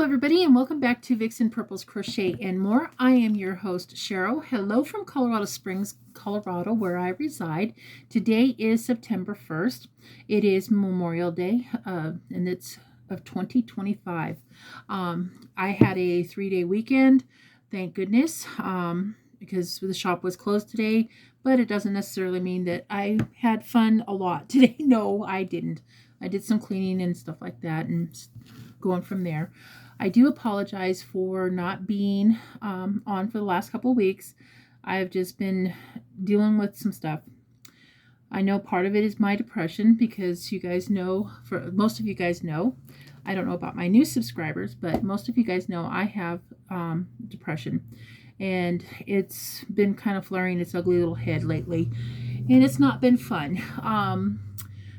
Hello everybody and welcome back to Vixen Purple's Crochet and More. I am your host Cheryl. Hello from Colorado Springs, Colorado, where I reside. Today is September 1st. It is Memorial Day and it's of 2025. I had a 3-day weekend, thank goodness, because the shop was closed today, but it doesn't necessarily mean that I had fun a lot today. No, I didn't. I did some cleaning and stuff like that and going from there. I do apologize for not being on for the last couple of weeks. I've just been dealing with some stuff. I know part of it is my depression because you guys know, for most of you guys know, I don't know about my new subscribers, but most of you guys know I have depression. And it's been kind of flaring its ugly little head lately. And it's not been fun.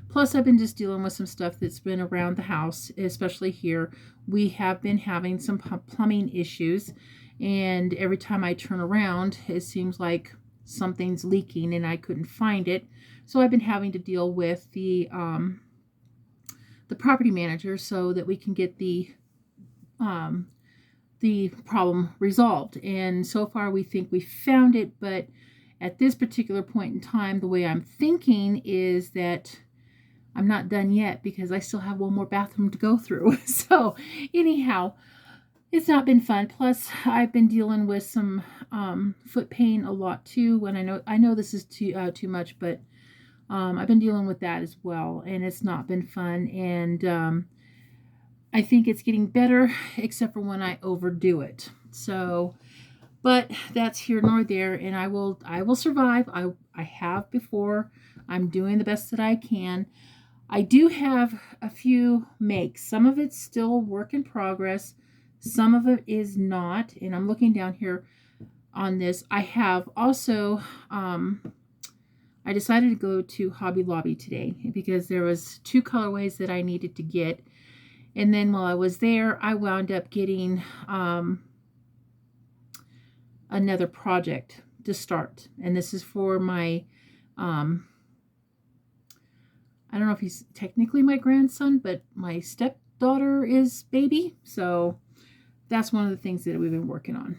Plus, I've been just dealing with some stuff that's been around the house, especially here. We have been having some plumbing issues, and every time I turn around, it seems like something's leaking, and I couldn't find it. So I've been having to deal with the property manager so that we can get the problem resolved. And so far, we think we found it, but at this particular point in time, the way I'm thinking is that I'm not done yet because I still have one more bathroom to go through. So anyhow, it's not been fun. Plus, I've been dealing with some foot pain a lot too. And I know this is too much, but I've been dealing with that as well, and it's not been fun. And I think it's getting better, except for when I overdo it. So, but that's here nor there, and I will survive. I have before. I'm doing the best that I can. I do have a few makes. Some of it's still work in progress. Some of it is not. And I'm looking down here on this. I have also, I decided to go to Hobby Lobby today because there was 2 colorways that I needed to get. And then while I was there, I wound up getting another project to start. And this is for my I don't know if he's technically my grandson, but my stepdaughter is baby. So that's one of the things that we've been working on,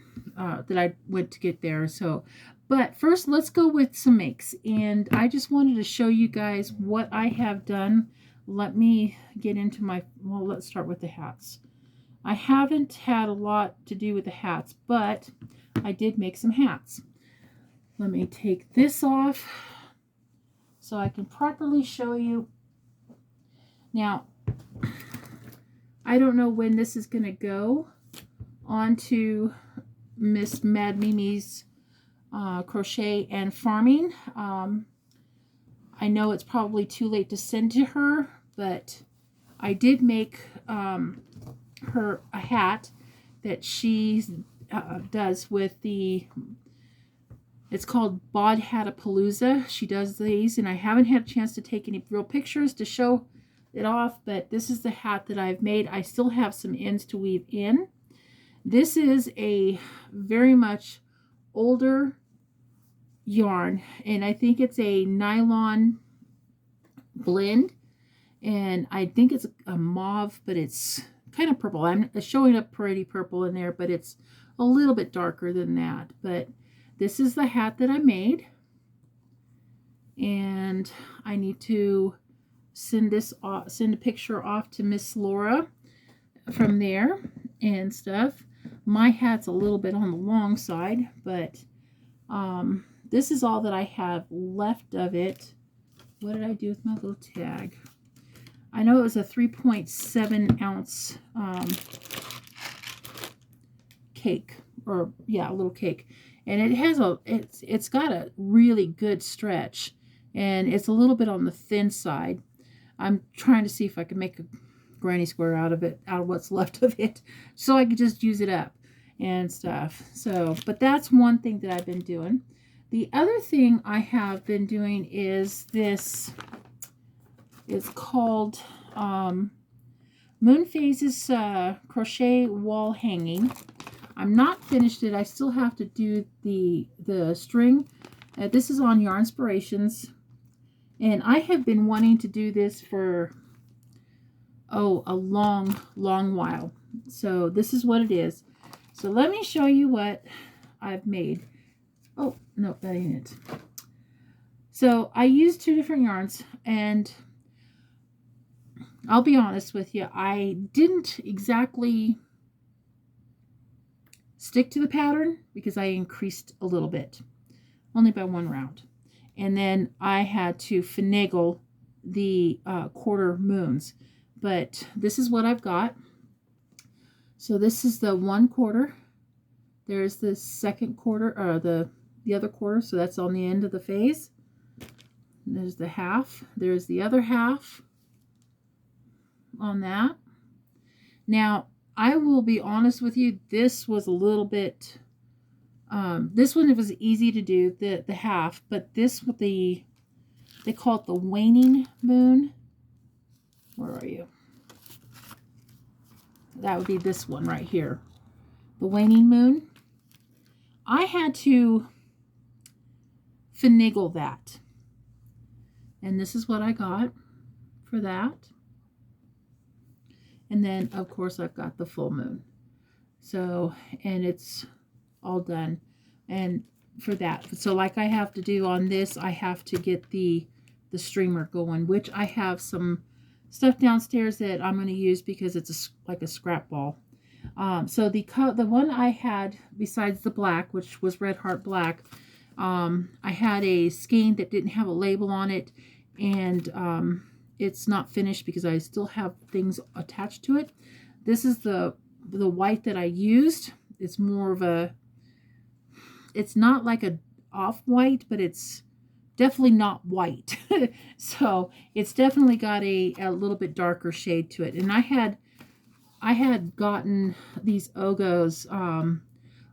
that I went to get there. So, but first let's go with some makes. And I just wanted to show you guys what I have done. Let me get into well, let's start with the hats. I haven't had a lot to do with the hats, but I did make some hats. Let me take this off so I can properly show you. Now, I don't know when this is going to go onto Miss Mad Mimi's Crochet and Farming. I know it's probably too late to send to her, but I did make her a hat that she does with it's called Bod Hatapalooza. She does these, and I haven't had a chance to take any real pictures to show it off, but this is the hat that I've made. I still have some ends to weave in. This is a very much older yarn, and I think it's a nylon blend, and I think it's a mauve, but it's kind of purple. I'm showing up pretty purple in there, but it's a little bit darker than that. But this is the hat that I made, and I need to send a picture off to Miss Laura from there and stuff. My hat's a little bit on the long side, but this is all that I have left of it. What did I do with my little tag? I know it was a 3.7 ounce cake, or yeah, a little cake. And it has it's got a really good stretch, and it's a little bit on the thin side. I'm trying to see if I can make a granny square out of what's left of it, so I could just use it up and stuff. So, but that's one thing that I've been doing. The other thing I have been doing is this. It's called Moon Phases Crochet Wall Hanging. I'm not finished it. I still have to do the string. This is on Yarnspirations, and I have been wanting to do this for a long while. So this is what it is. So let me show you what I've made. Oh, no, that ain't it. So I used 2 different yarns, and I'll be honest with you, I didn't exactly stick to the pattern because I increased a little bit, only by 1 round. And then I had to finagle the quarter moons. But this is what I've got. So this is the 1/4. There's the 2nd quarter, or the other quarter, so that's on the end of the phase. And there's the half. There's the other half on that. Now, I will be honest with you, this was a little bit, this one, it was easy to do, the half, but this with they call it the waning moon. Where are you? That would be this one right here. The waning moon. I had to finagle that. And this is what I got for that. And then, of course, I've got the full moon. So, and it's all done. And for that, so like I have to do on this, I have to get the streamer going, which I have some stuff downstairs that I'm going to use because it's like a scrap ball. So the one I had besides the black, which was Red Heart Black, I had a skein that didn't have a label on it, and it's not finished because I still have things attached to it. This is the white that I used. It's more of a, it's not like a off-white, but it's definitely not white. So it's definitely got a little bit darker shade to it. And I had gotten these Ogos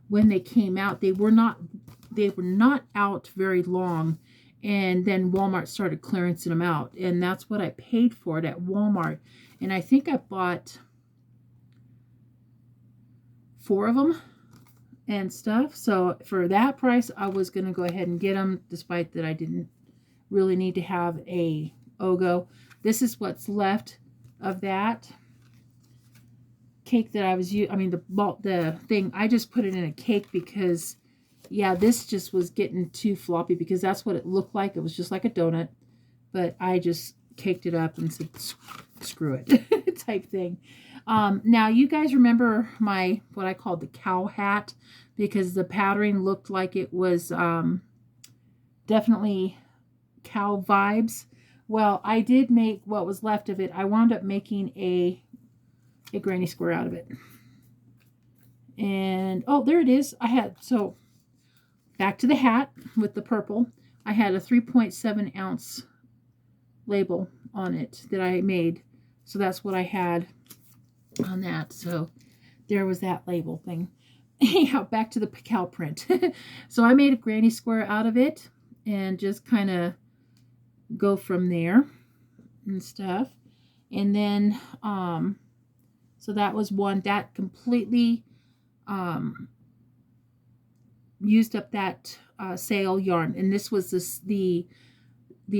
when they came out. They were not out very long, and then Walmart started clearancing them out, and that's what I paid for it at Walmart. And I think I bought 4 of them and stuff. So for that price, I was going to go ahead and get them, despite that I didn't really need to have a Ogo. This is what's left of that cake that I was using. I mean, the thing, I just put it in a cake because, yeah, this just was getting too floppy, because that's what it looked like. It was just like a donut, but I just caked it up and said, screw it type thing. Now, you guys remember what I called the cow hat, because the patterning looked like it was definitely cow vibes. Well, I did make what was left of it. I wound up making a granny square out of it. And, oh, there it is. So back to the hat with the purple. I had a 3.7 ounce label on it that I made. So that's what I had on that. So there was that label thing. Anyhow, back to the cow print. So I made a granny square out of it and just kind of go from there and stuff. And then, so that was one that completely used up that sale yarn. And this was the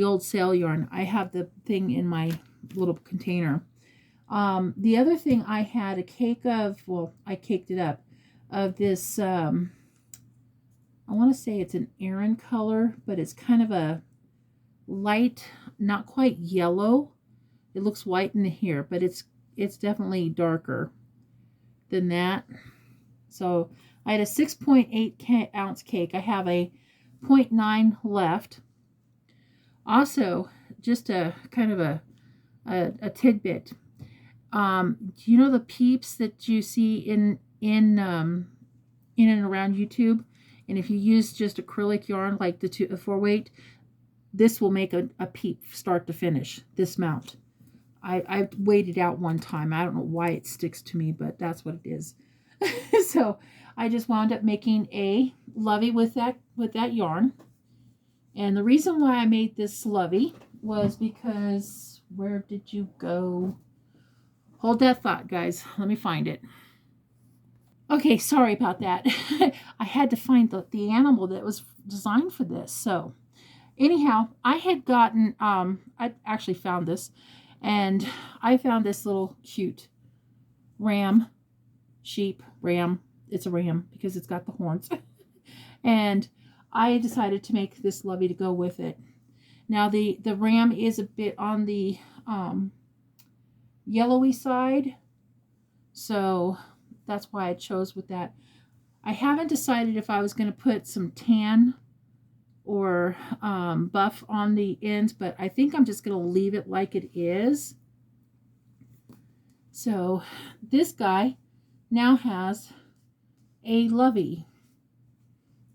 old sale yarn. I have the thing in my little container. The other thing I had a cake of, well, I caked it up, of this, I want to say it's an Aran color, but it's kind of a light, not quite yellow. It looks white in here, but it's definitely darker than that. So I had a 6.8 ounce cake. I have a 0.9 left. Also, just a kind of a tidbit. You know the peeps that you see in and around YouTube? And if you use just acrylic yarn like the 4-weight, this will make a peep start to finish, this mount. I weighed it out one time. I don't know why it sticks to me, but that's what it is. So I just wound up making a lovey with that yarn. And the reason why I made this lovey was because, where did you go? Hold that thought, guys. Let me find it. Okay, sorry about that. I had to find the animal that was designed for this. So anyhow, I had gotten, I actually found this, and I found this little cute ram sheep, ram. It's a ram because it's got the horns. And I decided to make this lovey to go with it. Now the ram is a bit on the yellowy side, so that's why I chose with that. I haven't decided if I was going to put some tan or buff on the ends, but I think I'm just going to leave it like it is. So this guy now has a lovey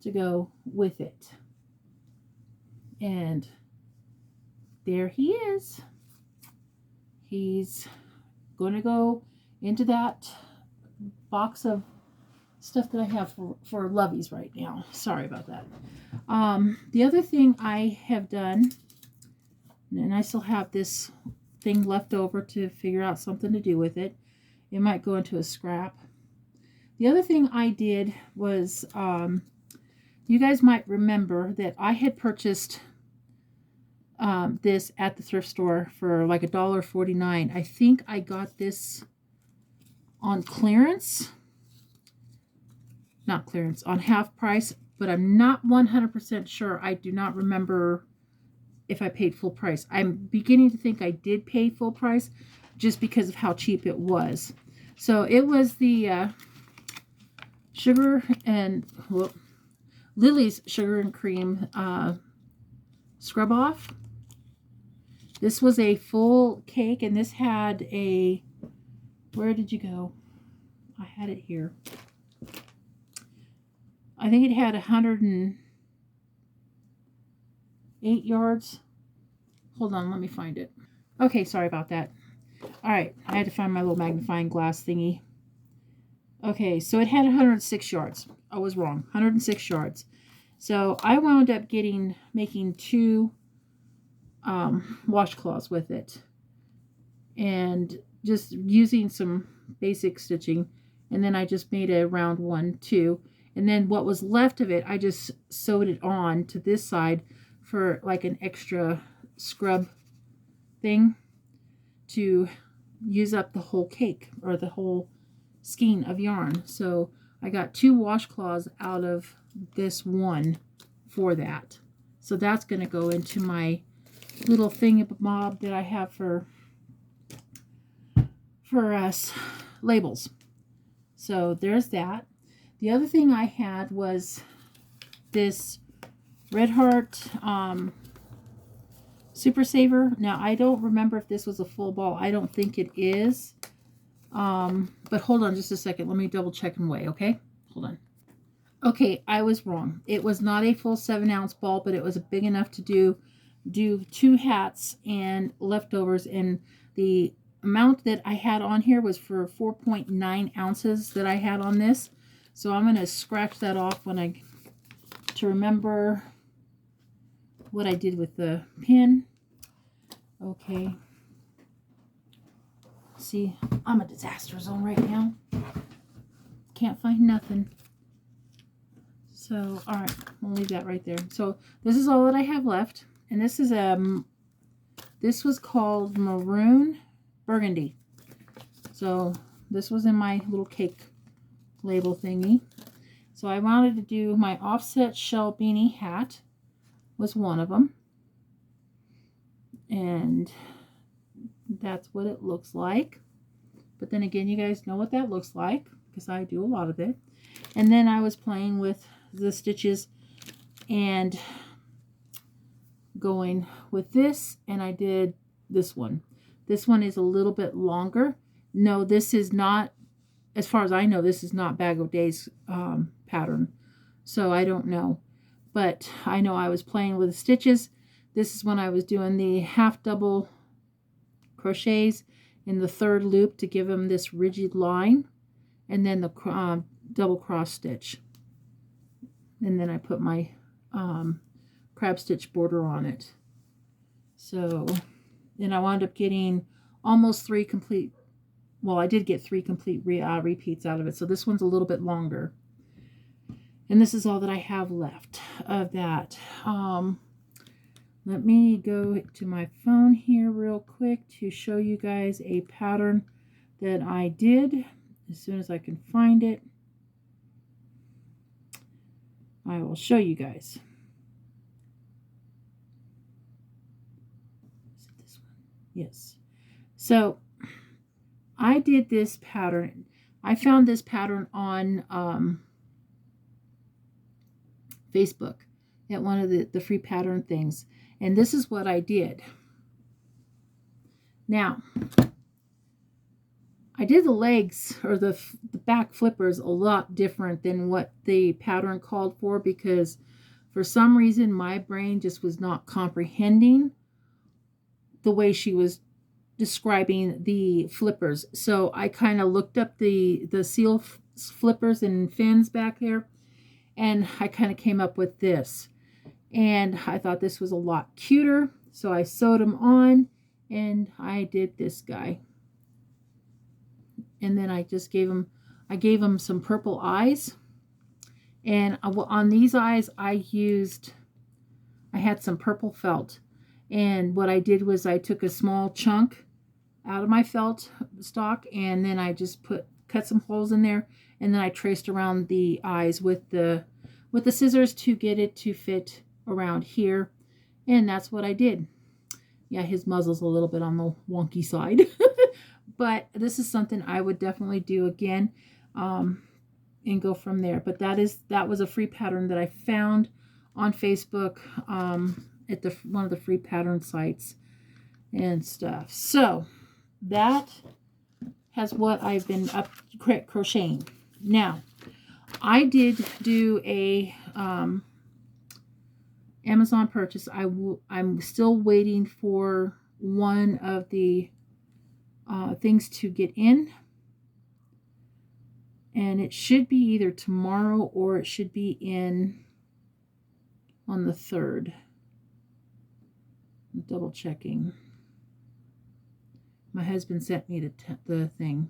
to go with it. And there he is. He's going to go into that box of stuff that I have for loveys right now. Sorry about that. The other thing I have done, and I still have this thing left over to figure out something to do with it. It might go into a scrap. The other thing I did was, you guys might remember that I had purchased this at the thrift store for like $1.49. I think I got this on clearance. Not clearance, on half price, but I'm not 100% sure. I do not remember if I paid full price. I'm beginning to think I did pay full price just because of how cheap it was. So it was the sugar and Lily's Sugar and Cream scrub off. This was a full cake, and this had a, where did you go? I had it here. I think it had 108 yards. Hold on, let me find it. Okay, sorry about that. All right, I had to find my little magnifying glass thingy. Okay, so it had 106 yards. I was wrong, 106 yards. So I wound up making 2 washcloths with it. And just using some basic stitching. And then I just made a round one, too. And then what was left of it, I just sewed it on to this side for like an extra scrub thing to use up the whole cake or the whole skein of yarn. So I got 2 washcloths out of this one for that. So that's going to go into my little thingamabob that I have for us labels. So there's that. The other thing I had was this Red Heart Super Saver. Now, I don't remember if this was a full ball. I don't think it is. But hold on just a second. Let me double check and weigh, okay? Hold on. Okay, I was wrong. It was not a full 7-ounce ball, but it was big enough to do 2 hats and leftovers. And the amount that I had on here was for 4.9 ounces that I had on this. So I'm going to scratch that off to remember what I did with the pin. Okay. See, I'm a disaster zone right now. Can't find nothing. So, all right, we'll leave that right there. So this is all that I have left. And this is this was called Maroon Burgundy. So this was in my little cake label thingy. So I wanted to do my offset shell beanie hat was one of them. And that's what it looks like. But then again, you guys know what that looks like because I do a lot of it. And then I was playing with the stitches and going with this, and I did this one. This one is a little bit longer. No, this is not, as far as I know, this is not Bag O' Days pattern. So I don't know. But I know I was playing with the stitches. This is when I was doing the half double crochets in the 3rd loop to give them this rigid line. And then the double cross stitch. And then I put my crab stitch border on it. So, and I wound up getting almost 3 complete, well, I did get 3 complete repeats out of it. So this one's a little bit longer. And this is all that I have left of that. Let me go to my phone here real quick to show you guys a pattern that I did. as soon as I can find it, I will show you guys. Is it this one? Yes. So I did this pattern. I found this pattern on Facebook at one of the free pattern things. And this is what I did. Now, I did the legs or the back flippers a lot different than what the pattern called for, because for some reason my brain just was not comprehending the way she was describing the flippers. So I kind of looked up the seal flippers and fins back there, and I kind of came up with this. And I thought this was a lot cuter, so I sewed them on, and I did this guy. And then I just gave him some purple eyes. And on these eyes, I had some purple felt. And what I did was I took a small chunk out of my felt stock, and then I just cut some holes in there, and then I traced around the eyes with the scissors to get it to fit around here. And that's what I did. Yeah, his muzzle's a little bit on the wonky side. But this is something I would definitely do again, and go from there. But that was a free pattern that I found on Facebook at one of the free pattern sites and stuff. So that has what I've been up crocheting. Now, I did do a Amazon purchase. I'm still waiting for one of the things to get in, and it should be either tomorrow or it should be in on the 3rd. I'm double checking. My husband sent me the thing.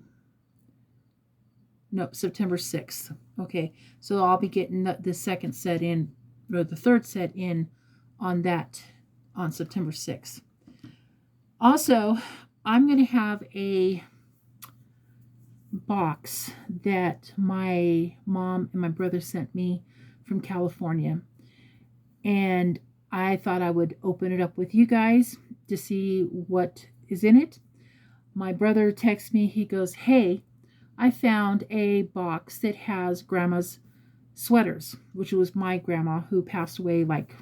No, September 6th. Okay, so I'll be getting the second set in, or the third set in on September 6th. Also, I'm going to have a box that my mom and my brother sent me from California. And I thought I would open it up with you guys to see what is in it. My brother texts me. He goes, "Hey, I found a box that has Grandma's sweaters," which was my grandma, who passed away like,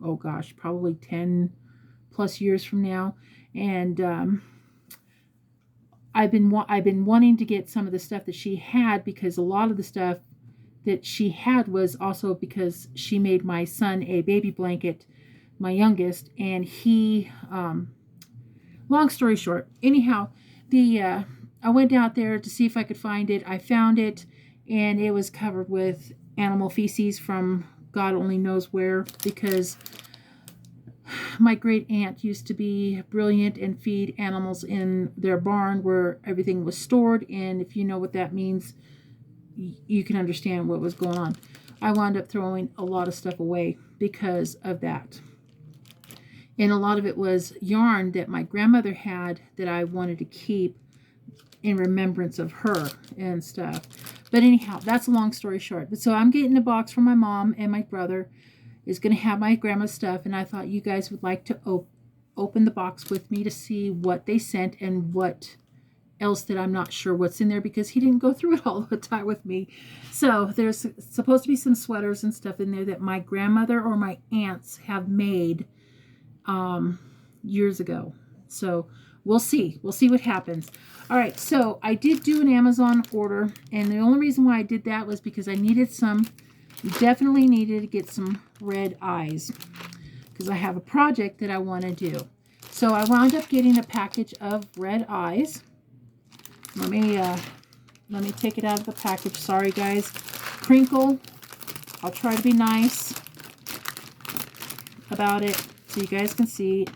oh gosh, probably 10 plus years from now. And I've been wanting to get some of the stuff that she had, because a lot of the stuff that she had was also because she made my son a baby blanket, my youngest, and he, long story short, anyhow, I went out there to see if I could find it. I found it, and it was covered with animal feces from God only knows where, because my great aunt used to be brilliant and feed animals in their barn where everything was stored. And if you know what that means, you can understand what was going on. I wound up throwing a lot of stuff away because of that. And a lot of it was yarn that my grandmother had that I wanted to keep in remembrance of her and stuff. But anyhow, that's a long story short. So I'm getting a box from my mom, and my brother is going to have my grandma's stuff. And I thought you guys would like to open the box with me to see what they sent and what else that I'm not sure what's in there, because he didn't go through it all the time with me. So there's supposed to be some sweaters and stuff in there that my grandmother or my aunts have made years ago. So we'll see what happens. All right, so I did do an Amazon order, and the only reason why I did that was because I definitely needed to get some red eyes, because I have a project that I want to do. So I wound up getting a package of red eyes. Let me take it out of the package. Sorry, guys. Crinkle. I'll try to be nice about it so you guys can see.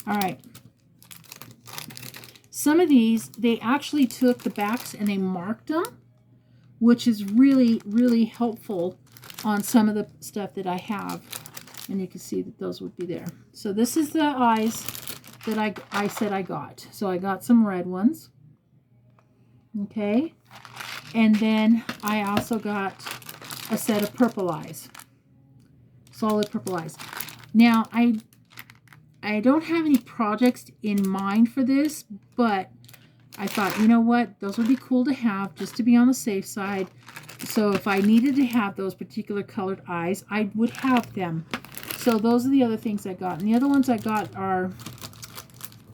All right. Some of these, they actually took the backs and they marked them, which is really, really helpful on some of the stuff that I have. And you can see that those would be there. So this is the eyes that I said I got. So I got some red ones. Okay. And then I also got a set of purple eyes. Solid purple eyes. Now, I don't have any projects in mind for this, but I thought, you know what? Those would be cool to have just to be on the safe side. So if I needed to have those particular colored eyes, I would have them. So those are the other things I got. And the other ones I got are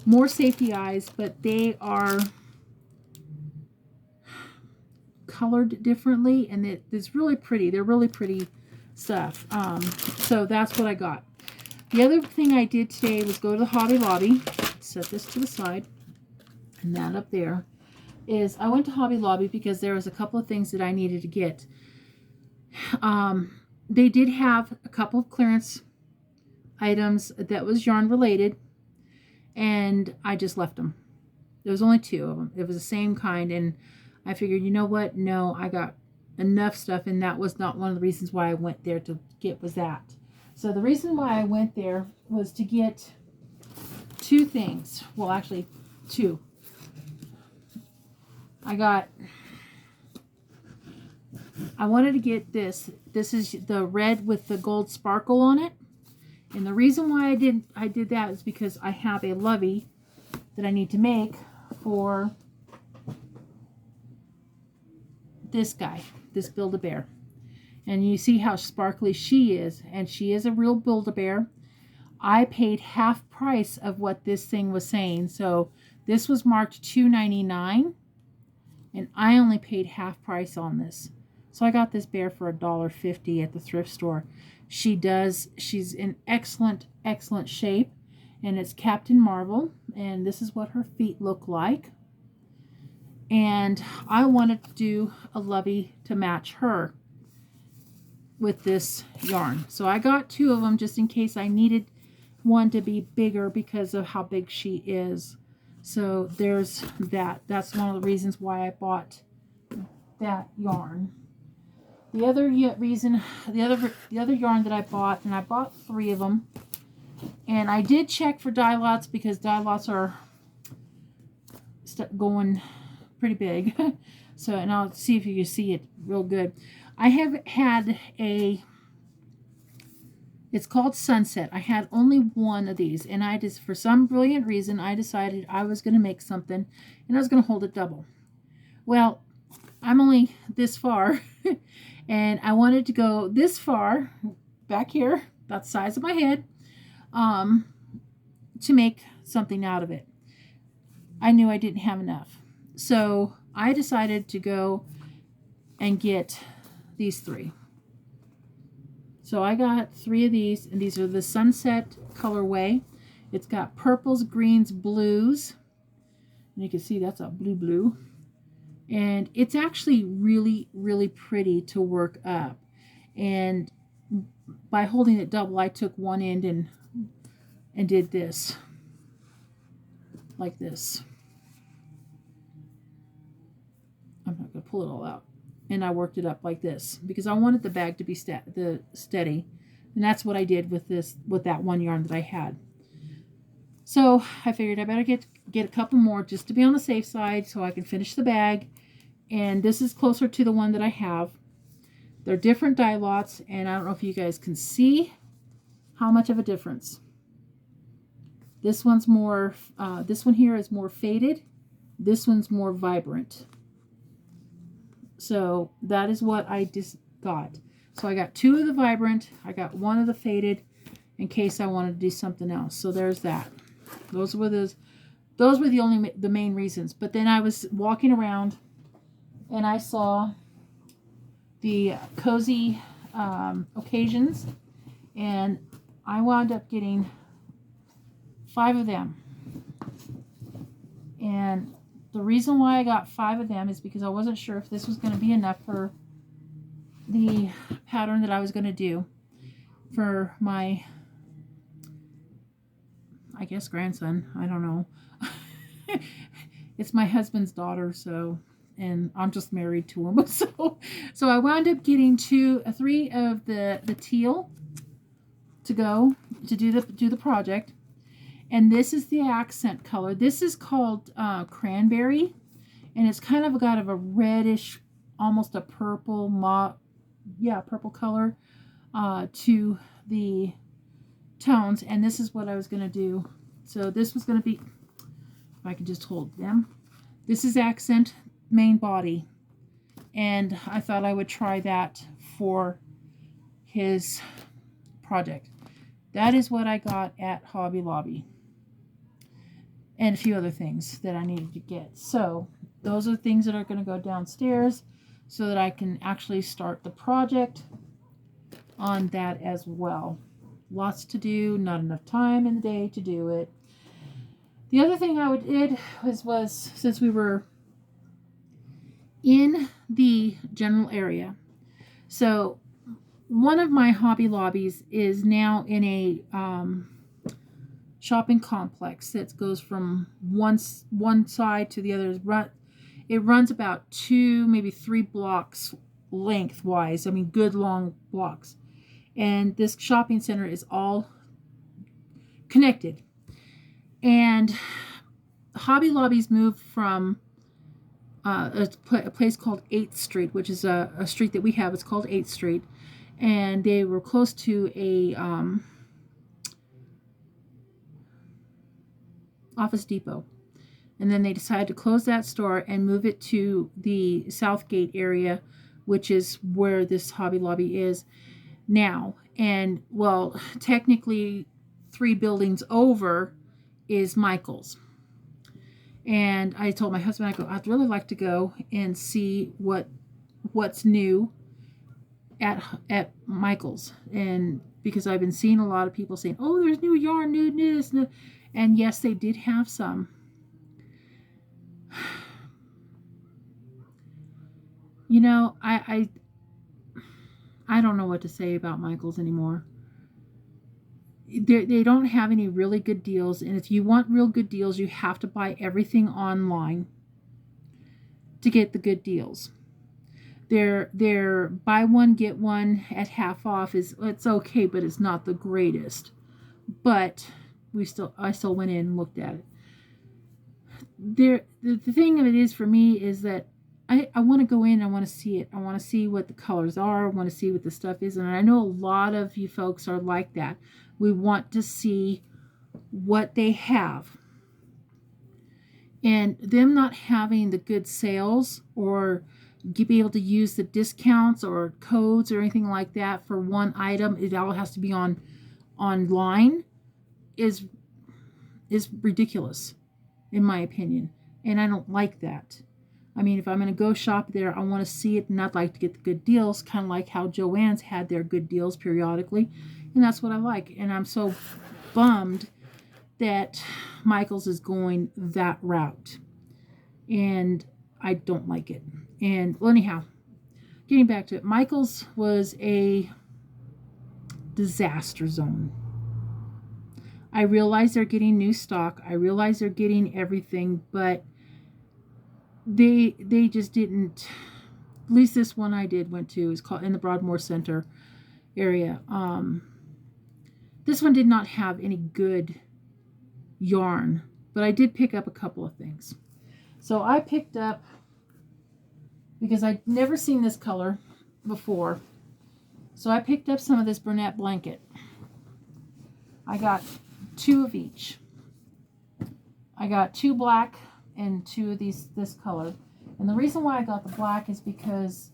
more safety eyes, but they are colored differently, and it's really pretty. They're really pretty stuff. So that's what I got. The other thing I did today was go to the Hobby Lobby. Set this to the side, and that up there is I went to Hobby Lobby because there was a couple of things that I needed to get. They did have a couple of clearance items that was yarn related, and I just left them. There was only 2 of them. It was the same kind, and I figured, you know what? No, I got enough stuff, and that was not one of the reasons why I went there to get was that. So the reason why I went there was to get 2 things. Well, actually, 2. I wanted to get this. This is the red with the gold sparkle on it. And the reason why I did that is because I have a lovey that I need to make for this guy, this Build-A-Bear. And you see how sparkly she is, and she is a real Build-A-Bear. I paid half price of what this thing was saying. So this was marked $2.99, and I only paid half price on this. So I got this bear for $1.50 at the thrift store. She's in excellent shape, and it's Captain Marvel, and this is what her feet look like. And I wanted to do a lovey to match her with this yarn. So I got 2 of them just in case I needed one to be bigger because of how big she is. So there's that. That's one of the reasons why I bought that yarn. The other reason, the other yarn that I bought, and I bought 3 of them, and I did check for dye lots because dye lots are going pretty big. So, and I'll see if you can see it real good. I have had it's called Sunset. I had only 1 of these, and I just, for some brilliant reason, I decided I was going to make something, and I was going to hold it double. Well, I'm only this far, and I wanted to go this far, back here, about the size of my head, to make something out of it. I knew I didn't have enough. So I decided to go and get these 3. So I got 3 of these, and these are the Sunset colorway. It's got purples, greens, blues. And you can see that's a blue. And it's actually really, really pretty to work up. And by holding it double, I took one end and did this. Like this. I'm not going to pull it all out. And I worked it up like this because I wanted the bag to be steady. And that's what I did with that 1 yarn that I had. So I figured I better get a couple more just to be on the safe side so I can finish the bag. And this is closer to the one that I have. They're different dye lots, and I don't know if you guys can see how much of a difference. This one's more, this one here is more faded. This one's more vibrant. So that is what I just got. So I got 2 of the vibrant. I got 1 of the faded in case I wanted to do something else. So there's that. Those were the main reasons. But then I was walking around and I saw the cozy occasions, and I wound up getting 5 of them. And the reason why I got 5 of them is because I wasn't sure if this was going to be enough for the pattern that I was going to do for my, I guess, grandson. I don't know. It's my husband's daughter, so, and I'm just married to him. So I wound up getting 3 of the teal to go to do the project. And this is the accent color. This is called Cranberry. and it's kind of got a reddish, almost a purple purple color to the tones. And this is what I was going to do. So this was going to be, if I can just hold them, this is accent main body, and I thought I would try that for his project. That is what I got at Hobby Lobby, and a few other things that I needed to get. So those are things that are going to go downstairs so that I can actually start the project on that as well. Lots to do, not enough time in the day to do it. The other thing I did was since we were in the general area, so one of my Hobby Lobbies is now in a shopping complex that goes from one side to the other. It runs about 2, maybe 3 blocks lengthwise. I mean, good long blocks. And this shopping center is all connected. And Hobby Lobby's moved from a place called 8th Street, which is a street that we have. It's called 8th Street. And they were close to a Office Depot. And then they decided to close that store and move it to the Southgate area, which is where this Hobby Lobby is now. And, well, technically 3 buildings over is Michael's. And I told my husband, I'd really like to go and see what's new at Michael's. And because I've been seeing a lot of people saying, oh, there's new yarn, new this, new. And yes, they did have some. You know, I don't know what to say about Michael's anymore. They don't have any really good deals, and if you want real good deals, you have to buy everything online to get the good deals. Their buy one get one at half off it's okay, but it's not the greatest. But I still went in and looked at it. The thing of it is for me is that I want to go in, I want to see it. I want to see what the colors are. I want to see what the stuff is. And I know a lot of you folks are like that. We want to see what they have. And them not having the good sales or be able to use the discounts or codes or anything like that for one item, it all has to be online, is ridiculous, in my opinion. And I don't like that. I mean, if I'm going to go shop there, I want to see it, and I'd like to get the good deals, kind of like how Joann's had their good deals periodically, and that's what I like. And I'm so bummed that Michael's is going that route, and I don't like it. And, well, anyhow, getting back to it, Michael's was a disaster zone. I realize they're getting new stock. I realize they're getting everything, but they just didn't. At least this one I went to is called in the Broadmoor Center area. This one did not have any good yarn, but I did pick up a couple of things. So I picked up, because I'd never seen this color before, so I picked up some of this Bernat blanket. I got 2 of each. I got 2 black and 2 of this color. And the reason why I got the black is because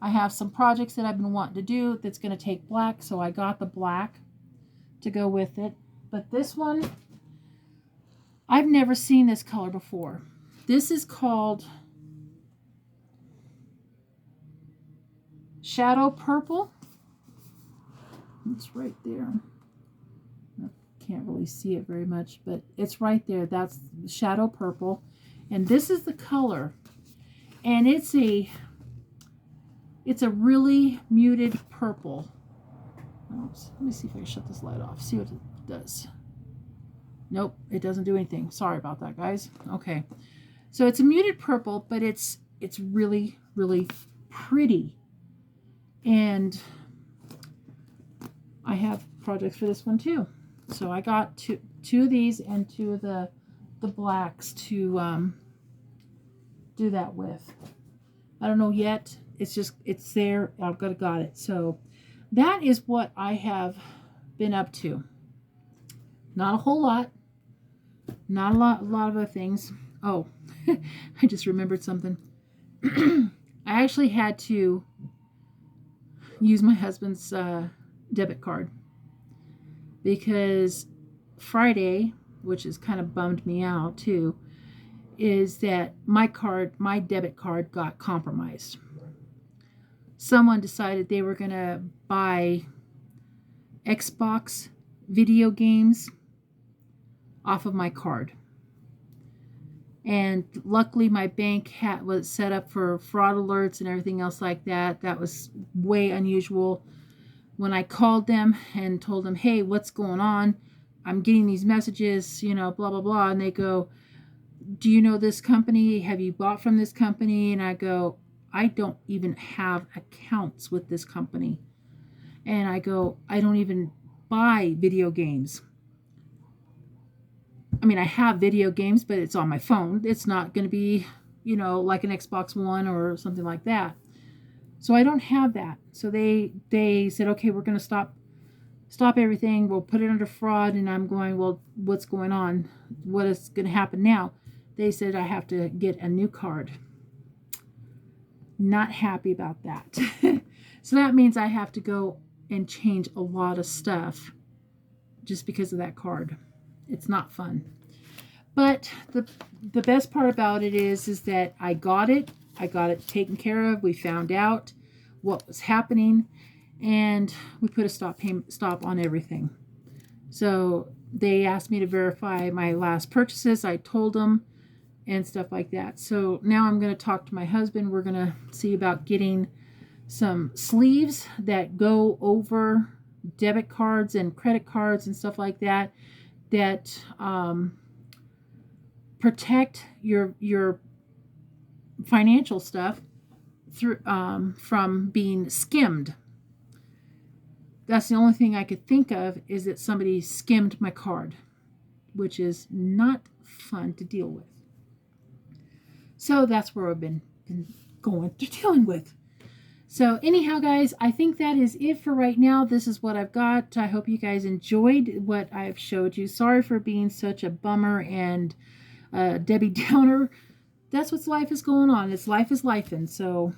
I have some projects that I've been wanting to do that's going to take black, so I got the black to go with it. But this one, I've never seen this color before. This is called Shadow Purple. It's right there. Can't really see it very much, but it's right there. That's Shadow Purple, and this is the color, and it's a really muted purple. Oops. Let me see if I can shut this light off, see what it does. Nope, it doesn't do anything. Sorry about that, guys. Okay, so it's a muted purple, but it's really, really pretty, and I have projects for this one too. So I got two of these and 2 of the blacks to do that with. I don't know yet. It's there. I've got it. So that is what I have been up to. Not a whole lot. Not a lot of other things. Oh, I just remembered something. I actually had to use my husband's debit card because Friday, which has kind of bummed me out too, is that my debit card got compromised. Someone decided they were going to buy Xbox video games off of my card. And luckily my bank was set up for fraud alerts and everything else like that. That was way unusual. When I called them and told them, hey, what's going on? I'm getting these messages, blah, blah, blah. And they go, do you know this company? Have you bought from this company? And I go, I don't even have accounts with this company. And I go, I don't even buy video games. I mean, I have video games, but it's on my phone. It's not going to be, like an Xbox One or something like that. So I don't have that. So they said, okay, we're going to stop everything. We'll put it under fraud. And I'm going, well, what's going on? What is going to happen now? They said I have to get a new card. Not happy about that. So that means I have to go and change a lot of stuff just because of that card. It's not fun. But the best part about it is that I got it taken care of. We found out what was happening, and we put a stop on everything. So they asked me to verify my last purchases. I told them and stuff like that. So now I'm going to talk to my husband. We're going to see about getting some sleeves that go over debit cards and credit cards and stuff like that protect your financial stuff through from being skimmed. That's the only thing I could think of, is that somebody skimmed my card, which is not fun to deal with. So that's where I've been going through dealing with. So anyhow, guys, I think that is it for right now. This is what I've got. I hope you guys enjoyed what I've showed you. Sorry for being such a bummer and Debbie Downer. That's what life is going on. Life is life. And so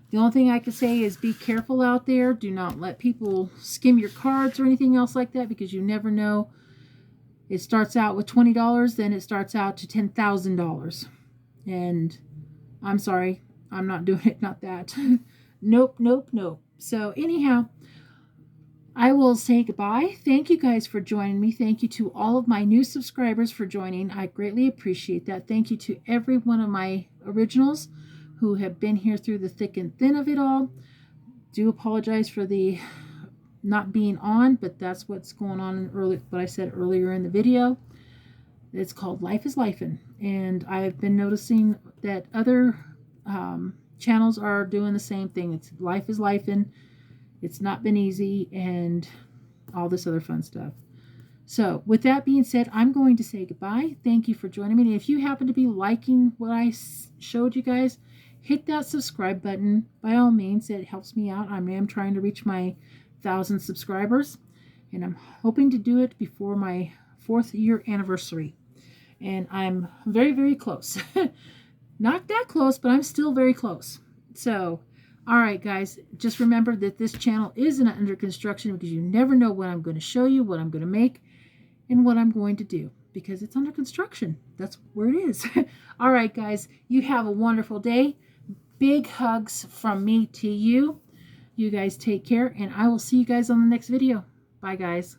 the only thing I can say is be careful out there. Do not let people skim your cards or anything else like that, because you never know. It starts out with $20, then it starts out to $10,000. And I'm sorry, I'm not doing it. Not that. Nope. So anyhow, I will say goodbye. Thank you guys for joining me. Thank you to all of my new subscribers for joining. I greatly appreciate that. Thank you to every one of my originals who have been here through the thick and thin of it all. Do apologize for the not being on, but that's what's going on what I said earlier in the video. It's called Life is Lifin', and I've been noticing that other channels are doing the same thing. It's Life is Lifin'. It's not been easy, and all this other fun stuff. So with that being said, I'm going to say goodbye. Thank you for joining me. And if you happen to be liking what I showed you guys, hit that subscribe button. By all means, it helps me out. I am trying to reach my 1,000 subscribers, and I'm hoping to do it before my 4th year anniversary. And I'm very, very close. Not that close, but I'm still very close. So, all right, guys, just remember that this channel is under construction, because you never know what I'm going to show you, what I'm going to make, and what I'm going to do, because it's under construction. That's where it is. All right, guys, you have a wonderful day. Big hugs from me to you. You guys take care, and I will see you guys on the next video. Bye, guys.